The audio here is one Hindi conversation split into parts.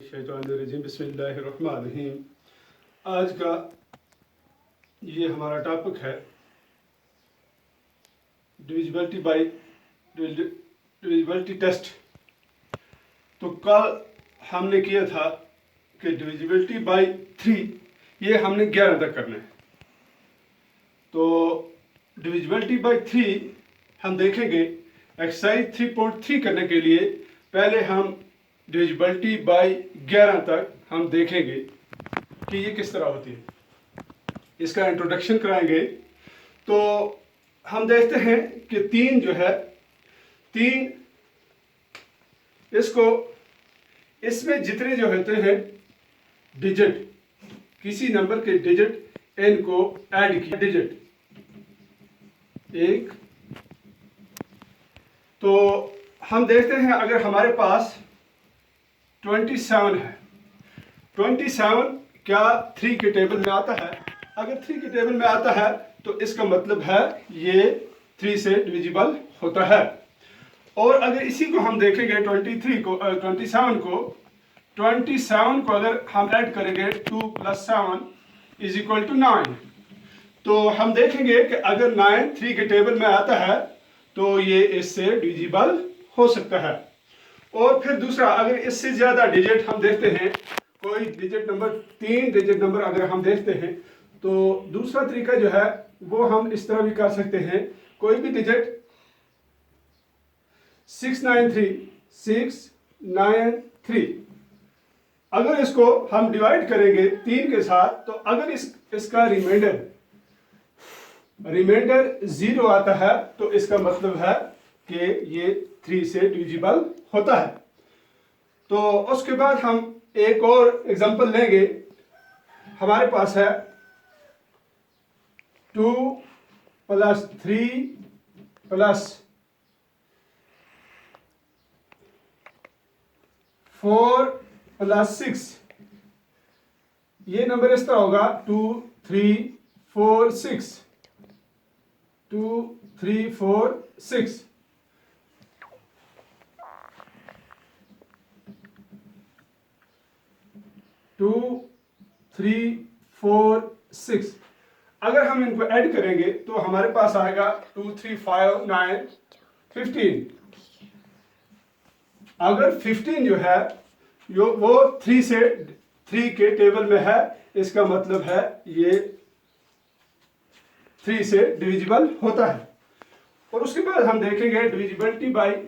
शैतानिर्रजीम बिस्मिल्लाहिर्रहमानिर्रहीम। आज का ये हमारा टॉपिक है डिविजिबिलिटी बाय डिविजिबिलिटी टेस्ट। तो कल हमने किया था कि डिविजिबिलिटी बाय 3 ये हमने 11 तक करना है। तो डिविजिबिलिटी बाय 3 हम देखेंगे। एक्सरसाइज 3.3 करने के लिए पहले हम डिविजिबिलिटी बाय 11 तक हम देखेंगे कि ये किस तरह होती है। इसका इंट्रोडक्शन कराएंगे। तो हम देखते हैं कि 3 जो है 3 इसको इसमें जितने जो होते हैं डिजिट, किसी नंबर के डिजिट n को ऐड किया डिजिट 1। तो हम देखते हैं अगर हमारे पास 27 है, 27 क्या 3 के टेबल में आता है? अगर 3 के टेबल में आता है तो इसका मतलब है ये 3 से डिविजिबल होता है। और अगर इसी को हम देखेंगे 27 को अगर हम ऐड करेंगे 2 + 7 = 9, तो हम देखेंगे कि अगर 9 3 के टेबल में आता है तो ये इससे डिविजिबल हो सकता है। और फिर दूसरा, अगर इससे ज्यादा डिजिट हम देखते हैं, कोई डिजिट नंबर 3 डिजिट नंबर अगर हम देखते हैं, तो दूसरा तरीका जो है वो हम इस तरह भी कर सकते हैं। कोई भी डिजिट 693 अगर इसको हम डिवाइड करेंगे 3 के साथ, तो अगर इसका रिमाइंडर 0 आता है तो इसका मतलब है कि ये 3 से डिविजिबल होता है। तो उसके बाद हम एक और एग्जांपल लेंगे। हमारे पास है 2 + 3 + 4 + 6। ये नंबर इस तरह होगा 2 3 4 6 2 3 4 6। टू 3 4 6 अगर हम इनको ऐड करेंगे तो हमारे पास आएगा 2 3 5 9 15। अगर 15 जो है वो 3 के टेबल में है, इसका मतलब है ये 3 से डिविजिबल होता है। और उसके बाद हम देखेंगे डिविजिबिलिटी बाय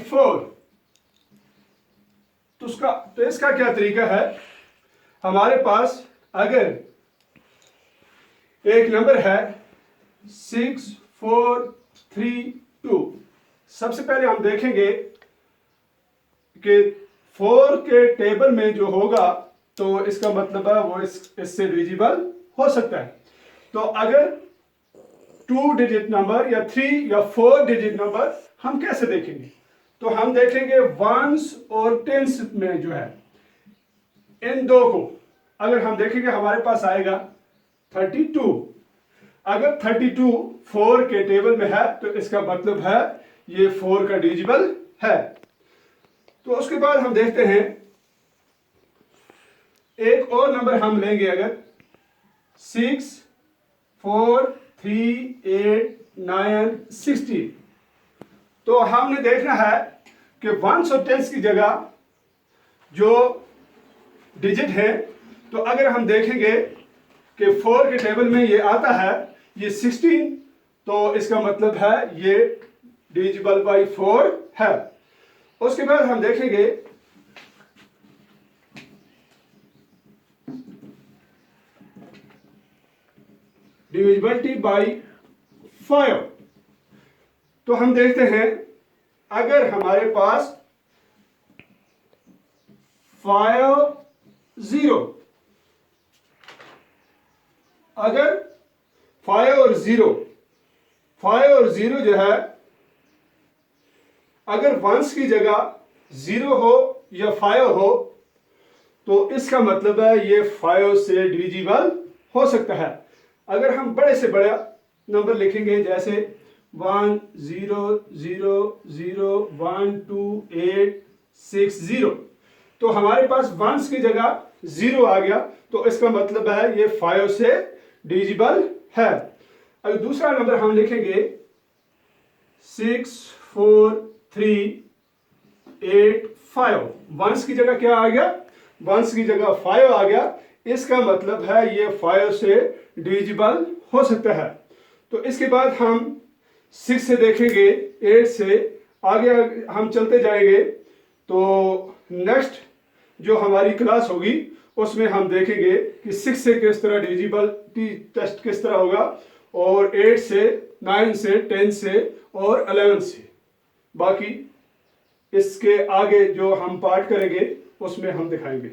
4। तो इसका क्या तरीका है? हमारे पास अगर एक नंबर है 6 4 3 2, सबसे पहले हम देखेंगे कि 4 के टेबल में जो होगा तो इसका मतलब है वो इससे डिविजिबल हो सकता है। तो अगर 2 डिजिट नंबर या 3 या 4 डिजिट नंबर हम कैसे देखेंगे? तो हम देखेंगे वंस और टेंस में जो है इन दो को अगर हम देखेंगे हमारे पास आएगा 32। अगर 32 4 के टेबल में है तो इसका मतलब है ये 4 का डिविजिबल है। तो उसके बाद हम देखते हैं एक और नंबर हम लेंगे। अगर 6 4 3 8 9 16, तो हमने देखना है कि वंस और टेंस की जगह जो डिजिट है, तो अगर हम देखेंगे कि 4 के टेबल में ये आता है ये 16, तो इसका मतलब है ये डिविजिबल बाय 4 है। उसके बाद हम देखेंगे डिविजिबिलिटी बाय 5। तो हम देखते हैं अगर हमारे पास 5 0, अगर 5 और 0 जो है अगर वंस की जगह 0 हो या 5 हो, तो इसका मतलब है ये 5 से डिविजिबल हो सकता है। अगर हम बड़े से बड़ा नंबर लिखेंगे जैसे 1 0 0 0 1 2 8 6 0। तो हमारे पास वंस की जगह 0 आ गया, तो इसका मतलब है ये 5 से डिविजिबल है। अब दूसरा नंबर हम लिखेंगे 6 4 3 8 5। वंस की जगह क्या आ गया? वंस की जगह 5 आ गया। इसका मतलब है ये 5 से डिविजिबल हो सकता है। तो इसके बाद हम 6 से देखेंगे, 8 से आगे हम चलते जाएंगे। तो नेक्स्ट जो हमारी क्लास होगी उसमें हम देखेंगे कि 6 से किस तरह डिविजिबिलिटी टेस्ट किस तरह होगा, और 8 से, 9 से, 10 से और 11 से। बाकी इसके आगे जो हम पार्ट करेंगे उसमें हम दिखाएंगे।